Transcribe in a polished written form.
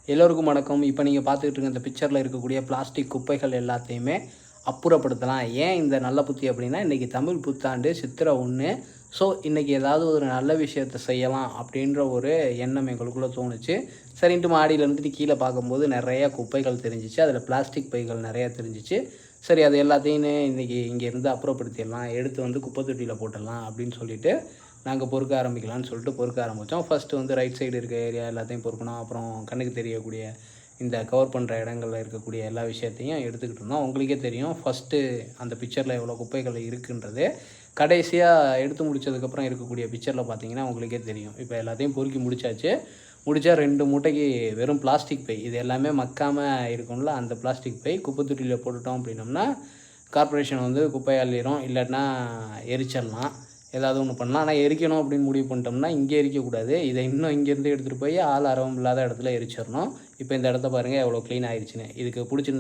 எல்லோருக்கும் வணக்கம். இப்போ நீங்கள் பார்த்துக்கிட்டு இருக்க இந்த பிக்சரில் இருக்கக்கூடிய பிளாஸ்டிக் குப்பைகள் எல்லாத்தையுமே அப்புறப்படுத்தலாம். ஏன் இந்த நல்ல புத்தி அப்படின்னா, இன்றைக்கி தமிழ் புத்தாண்டு சித்திரை 1. ஸோ இன்றைக்கி ஏதாவது ஒரு நல்ல விஷயத்தை செய்யலாம் அப்படின்ற ஒரு எண்ணம் எங்களுக்குள்ளே தோணுச்சு. சரின்ட்டு மாடியில் இருந்துட்டு கீழே பார்க்கும்போது நிறையா குப்பைகள் தெரிஞ்சிச்சு. அதில் பிளாஸ்டிக் பைகள் நிறையா தெரிஞ்சிச்சு. சரி, அது எல்லாத்தையும் இன்றைக்கி இங்கேருந்து அப்புறப்படுத்திடலாம், எடுத்து வந்து குப்பை தொட்டியில் போட்டுடலாம் அப்படின்னு சொல்லிட்டு நாங்கள் பொறுக்க ஆரம்பிக்கலாம்னு சொல்லிட்டு பொறுக்க ஆரம்பித்தோம். ஃபஸ்ட்டு வந்து ரைட் சைடு இருக்க ஏரியா எல்லாத்தையும் பொறுக்கணும். அப்புறம் கண்ணுக்கு தெரியக்கூடிய இந்த கவர் பண்ணுற இடங்களில் இருக்கக்கூடிய எல்லா விஷயத்தையும் எடுத்துக்கிட்டு இருந்தோம். உங்களுக்கே தெரியும் ஃபஸ்ட்டு அந்த பிக்சரில் எவ்வளோ குப்பைகள் இருக்குன்றது. கடைசியாக எடுத்து முடித்ததுக்கப்புறம் இருக்கக்கூடிய பிக்சரில் பார்த்தீங்கன்னா உங்களுக்கே தெரியும். இப்போ எல்லாத்தையும் பொறுக்கி முடித்தா 2 மூட்டைக்கு வெறும் பிளாஸ்டிக் பை, இது எல்லாமே மக்காமல் இருக்கும்ல, அந்த பிளாஸ்டிக் பை குப்பை தொட்டியில் போட்டுட்டோம் அப்படின்னோம்னா கார்ப்பரேஷன் வந்து குப்பை அள்ளிடும், இல்லாட்டினா எரிச்சிடலாம், ஏதாவது ஒன்று பண்ணலாம். ஆனால் எரிக்கணும் அப்படின்னு முடிவு பண்ணிட்டோம்னா இங்கே எரிக்கக்கூடாது, இதை இன்னும் இங்கேருந்து எடுத்துகிட்டு போய் ஆள் அரவம் இல்லாத இடத்துல எரிச்சிடணும். இப்போ இந்த இடத்த பாருங்கள் எவ்வளோ க்ளீன் ஆயிடுச்சுன்னு. இதுக்கு பிடிச்சிருந்த